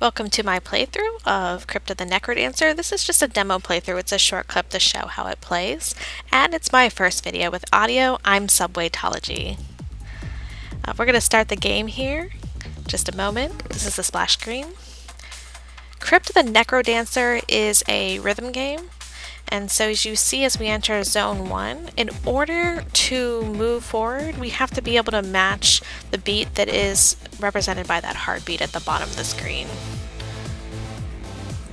Welcome to my playthrough of Crypt of the Necrodancer. This is just a demo playthrough. It's a short clip to show how it plays. And it's my first video with audio. I'm Subwaytology. We're going to start the game here. Just a moment. This is the splash screen. Crypt of the Necrodancer is a rhythm game. And so as you see as we enter Zone 1, in order to move forward, we have to be able to match the beat that is represented by that heartbeat at the bottom of the screen.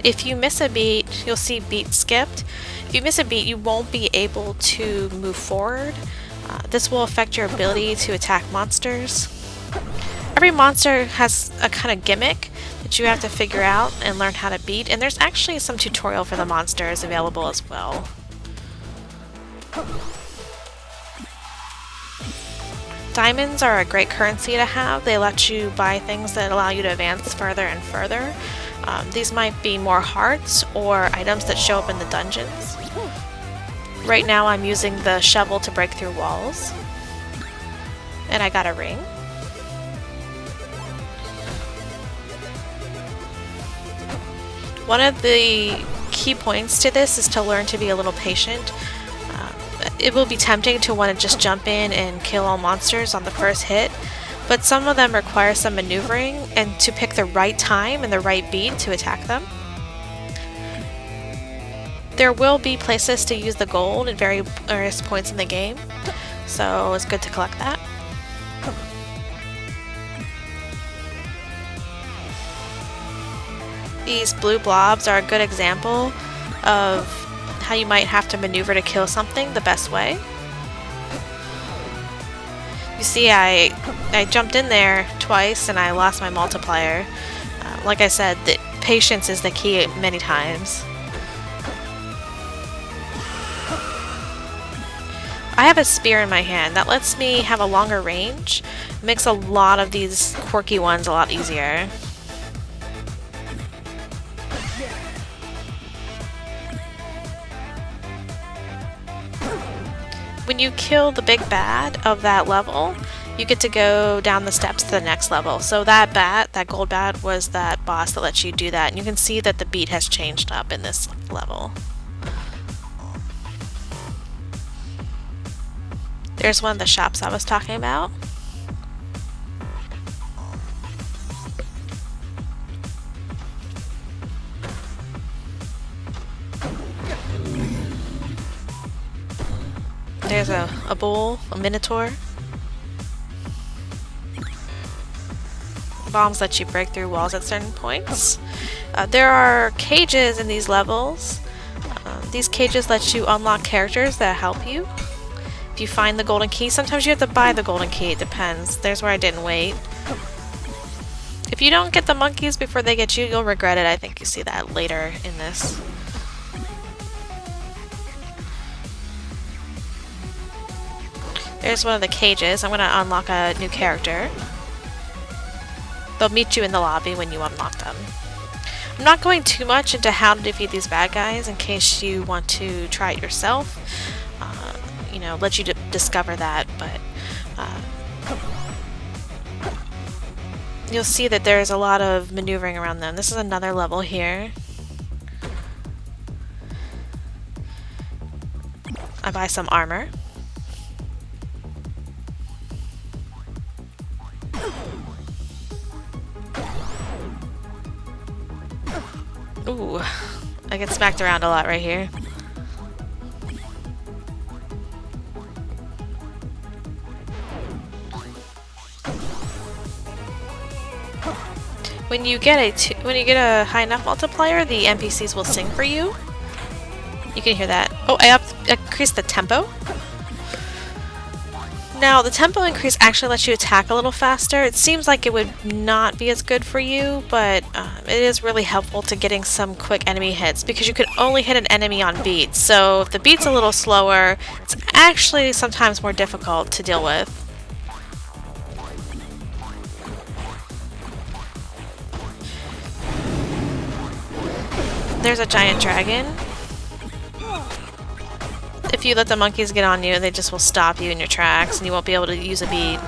If you miss a beat, you'll see beat skipped. If you miss a beat, you won't be able to move forward. This will affect your ability to attack monsters. Every monster has a kind of gimmick that you have to figure out and learn how to beat, and there's actually some tutorial for the monsters available as well. Diamonds are a great currency to have. They let you buy things that allow you to advance further and further. These might be more hearts or items that show up in the dungeons. Right now I'm using the shovel to break through walls. And I got a ring. One of the key points to this is to learn to be a little patient. It will be tempting to want to just jump in and kill all monsters on the first hit, but some of them require some maneuvering and to pick the right time and the right beat to attack them. There will be places to use the gold at various points in the game, so it's good to collect that. These blue blobs are a good example of how you might have to maneuver to kill something the best way. You see, I jumped in there twice and I lost my multiplier. Like I said, the patience is the key many times. I have a spear in my hand that lets me have a longer range. It makes a lot of these quirky ones a lot easier. When you kill the big bad of that level, you get to go down the steps to the next level. So that gold bat, was that boss that lets you do that. And you can see that the beat has changed up in this level. There's one of the shops I was talking about. There's a bull, a minotaur. Bombs let you break through walls at certain points. There are cages in these levels. These cages let you unlock characters that help you. If you find the golden key, sometimes you have to buy the golden key, it depends. There's where I didn't wait. If you don't get the monkeys before they get you, you'll regret it. I think you see that later in this. There's one of the cages. I'm going to unlock a new character. They'll meet you in the lobby when you unlock them. I'm not going too much into how to defeat these bad guys in case you want to try it yourself. Let you discover that, but you'll see that there's a lot of maneuvering around them. This is another level here. I buy some armor. Ooh, I get smacked around a lot right here. When you get a high enough multiplier, the NPCs will sing for you. You can hear that. Oh, I increased the tempo. Now, the tempo increase actually lets you attack a little faster. It seems like it would not be as good for you, but it is really helpful to getting some quick enemy hits because you can only hit an enemy on beat. So if the beat's a little slower, it's actually sometimes more difficult to deal with. There's a giant dragon. If you let the monkeys get on you, they just will stop you in your tracks and you won't be able to use a beat.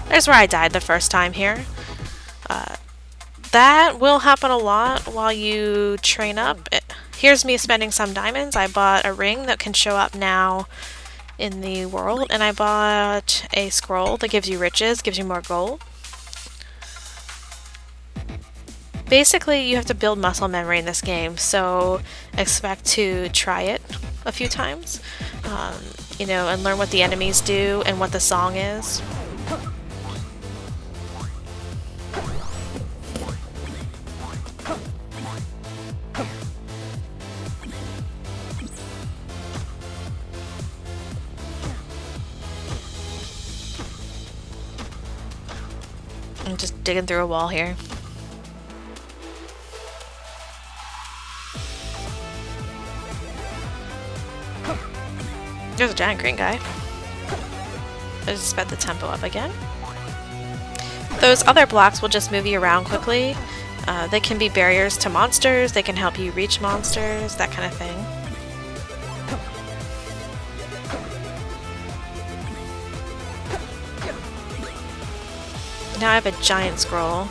There's where I died the first time here. That will happen a lot while you train up. Here's me spending some diamonds. I bought a ring that can show up now in the world, and I bought a scroll that gives you riches, gives you more gold. Basically, you have to build muscle memory in this game, so expect to try it a few times, you know, and learn what the enemies do and what the song is. I'm just digging through a wall here. There's a giant green guy. I just sped the tempo up again. Those other blocks will just move you around quickly. They can be barriers to monsters, they can help you reach monsters, that kind of thing. Now I have a giant scroll.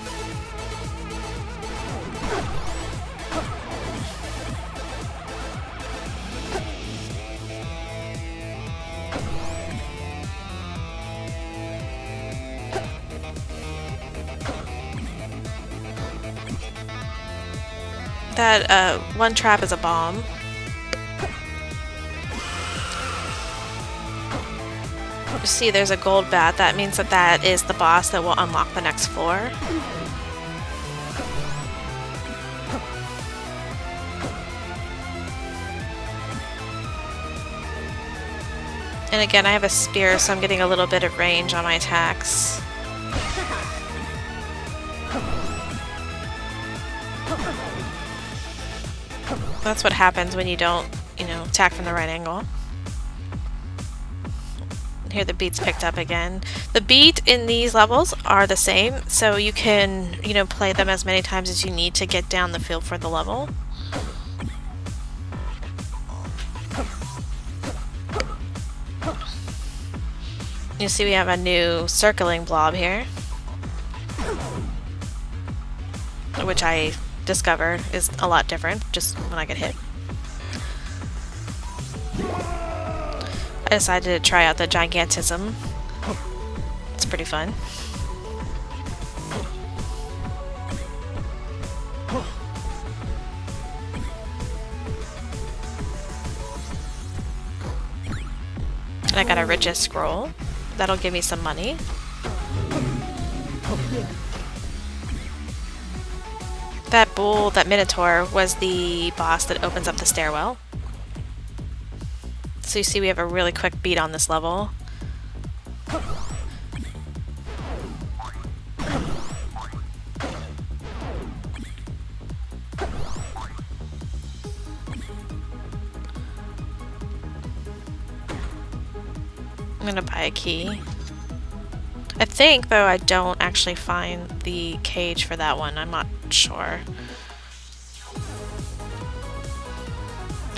That one trap is a bomb. You see there's a gold bat. That means that that is the boss that will unlock the next floor. And again, I have a spear, so I'm getting a little bit of range on my attacks. That's what happens when you don't, you know, attack from the right angle. Here the beats picked up again. The beat in these levels are the same, so you can, you know, play them as many times as you need to get down the feel for the level. You see we have a new circling blob here, which I discover is a lot different just when I get hit. I decided to try out the gigantism. It's pretty fun. And I got a riches scroll. That'll give me some money. That bull, that minotaur, was the boss that opens up the stairwell. So you see we have a really quick beat on this level. I'm gonna buy a key. I think, though, I don't actually find the cage for that one. I'm not sure.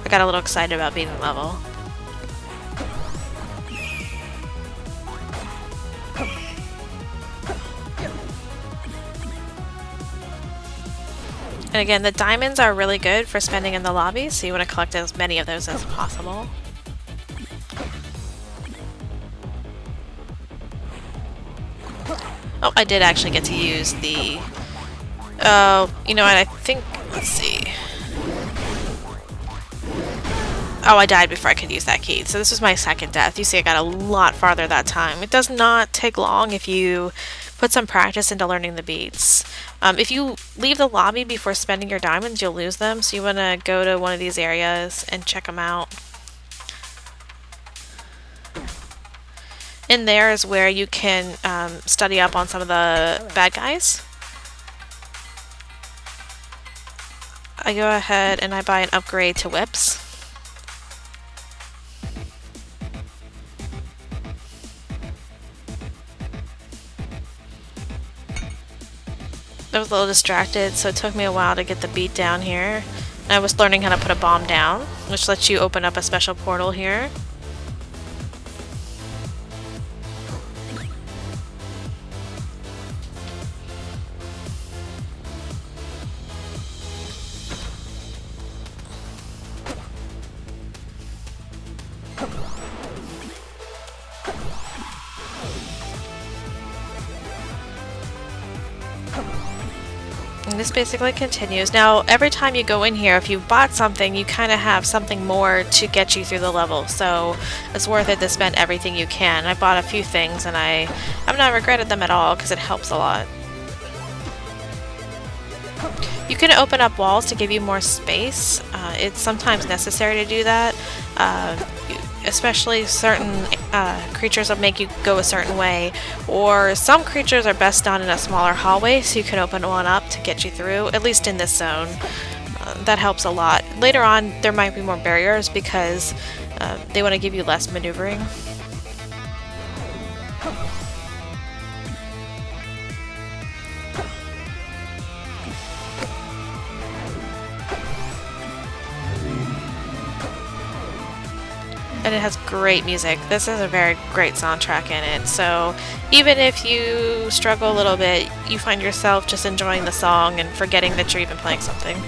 I got a little excited about beating the level. And again, the diamonds are really good for spending in the lobby, so you want to collect as many of those as possible. Oh, I did actually get to use the... Oh, you know what, I think... Let's see... Oh, I died before I could use that key. So this was my second death. You see I got a lot farther that time. It does not take long if you put some practice into learning the beats. If you leave the lobby before spending your diamonds, you'll lose them. So you want to go to one of these areas and check them out. In there is where you can study up on some of the bad guys. I go ahead and I buy an upgrade to whips. I was a little distracted, so it took me a while to get the beat down here. And I was learning how to put a bomb down, which lets you open up a special portal here. And this basically continues. Now, every time you go in here, if you bought something, you kind of have something more to get you through the level. So it's worth it to spend everything you can. I bought a few things and I've not regretted them at all because it helps a lot. You can open up walls to give you more space. It's sometimes necessary to do that. Especially certain creatures will make you go a certain way, or some creatures are best done in a smaller hallway, so you can open one up to get you through, at least in this zone. That helps a lot. Later on there might be more barriers because they want to give you less maneuvering. And it has great music. This is a very great soundtrack in it, so even if you struggle a little bit, you find yourself just enjoying the song and forgetting that you're even playing something.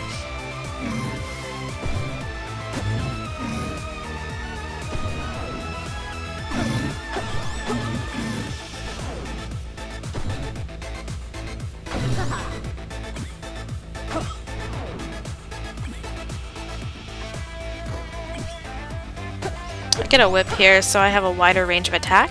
I get a whip here so I have a wider range of attack.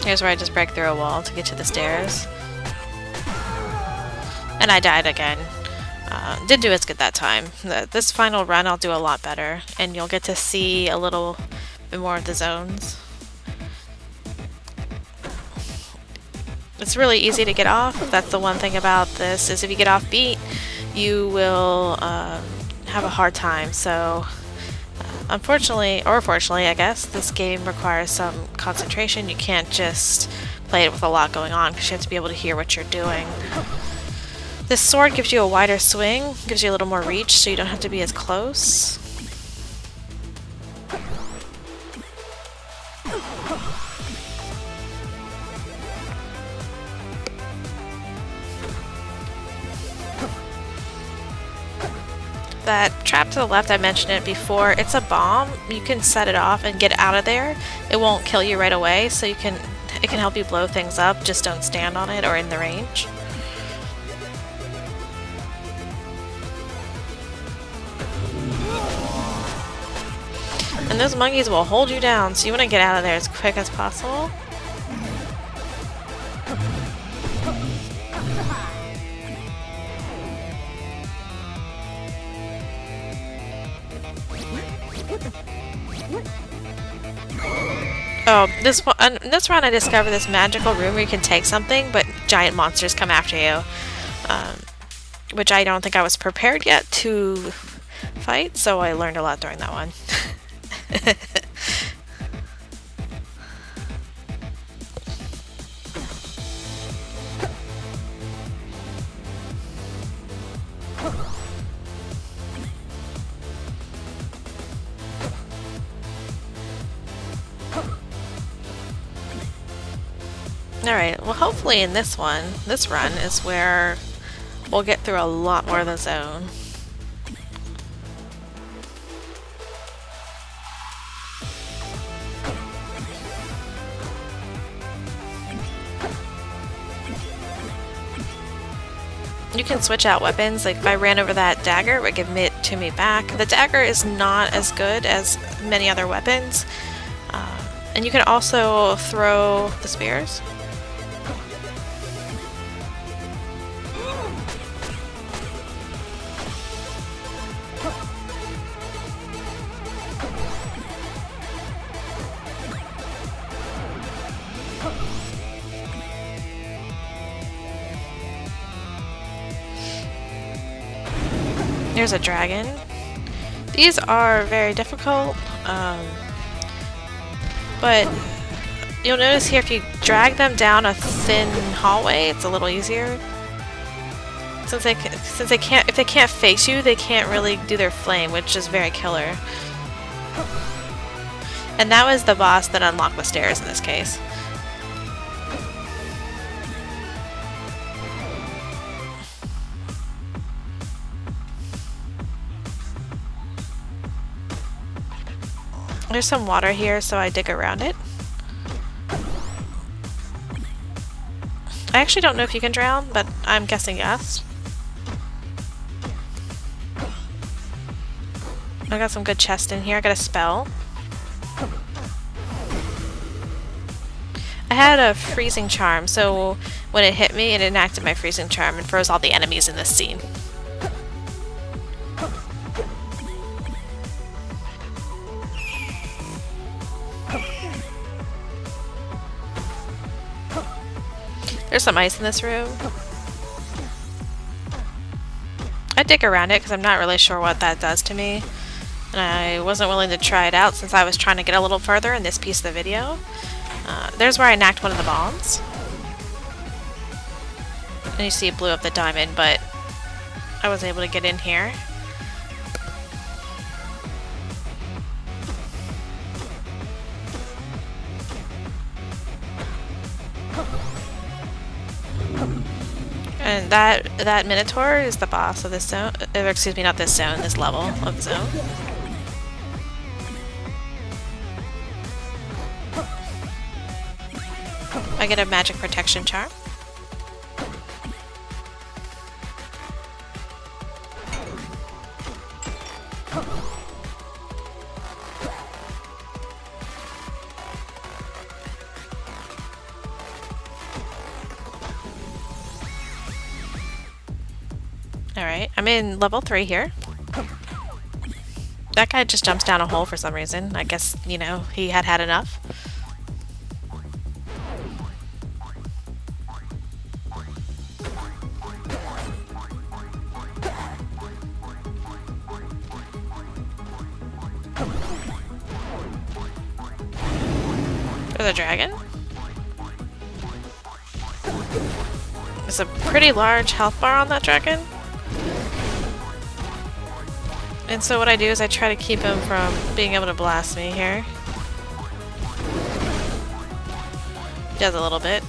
Here's where I just break through a wall to get to the stairs. And I died again. Didn't do as good that time. This final run I'll do a lot better, and you'll get to see a little bit more of the zones. It's really easy to get off. That's the one thing about this, is if you get off beat, you will have a hard time. So unfortunately, or fortunately I guess, this game requires some concentration. You can't just play it with a lot going on because you have to be able to hear what you're doing. This sword gives you a wider swing, gives you a little more reach so you don't have to be as close. That trap to the left, I mentioned it before, it's a bomb. You can set it off and get out of there. It won't kill you right away, so it can help you blow things up. Just don't stand on it or in the range. And those monkeys will hold you down, so you want to get out of there as quick as possible. Oh, this run I discovered this magical room where you can take something, but giant monsters come after you. Which I don't think I was prepared yet to fight, so I learned a lot during that one. Alright, well hopefully in this run is where we'll get through a lot more of the zone. You can switch out weapons. Like if I ran over that dagger, it would give it to me back. The dagger is not as good as many other weapons. And you can also throw the spears. There's a dragon. These are very difficult, but you'll notice here if you drag them down a thin hallway, it's a little easier. Since they can't, if they can't face you, they can't really do their flame, which is very killer. And that was the boss that unlocked the stairs in this case. There's some water here, so I dig around it. I actually don't know if you can drown, but I'm guessing yes. I got some good chest in here. I got a spell. I had a freezing charm, so when it hit me, it enacted my freezing charm and froze all the enemies in this scene. There's some ice in this room. I dig around it because I'm not really sure what that does to me. And I wasn't willing to try it out since I was trying to get a little further in this piece of the video. There's where I knacked one of the bombs. And you see it blew up the diamond, but I was able to get in here. And that Minotaur is the boss of this zone. Excuse me, not this zone, this level of the zone. I get a magic protection charm. Alright, I'm in level 3 here. That guy just jumps down a hole for some reason. I guess, you know, he had had enough. There's a dragon. There's a pretty large health bar on that dragon. And so what I do is I try to keep him from being able to blast me here. He does a little bit.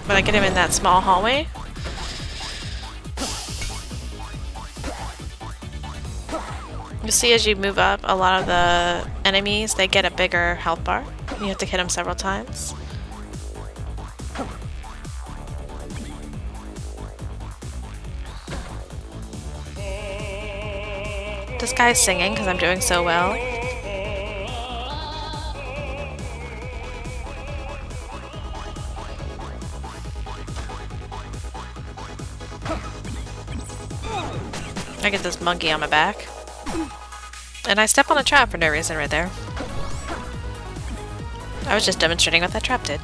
But I get him in that small hallway. You see as you move up, a lot of the enemies, they get a bigger health bar. You have to hit them several times. This guy's singing because I'm doing so well. I get this monkey on my back. And I step on a trap for no reason right there. I was just demonstrating what that trap did.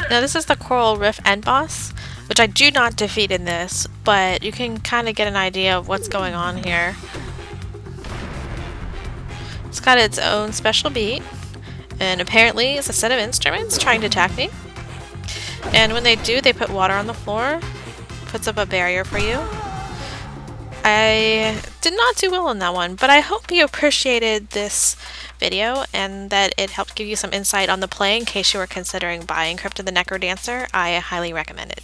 Now this is the Coral Rift end boss, which I do not defeat in this, but you can kind of get an idea of what's going on here. It's got its own special beat, and apparently it's a set of instruments trying to attack me. And when they do, they put water on the floor, puts up a barrier for you. I did not do well on that one, but I hope you appreciated this video and that it helped give you some insight on the play in case you were considering buying Crypt of the Necrodancer. I highly recommend it.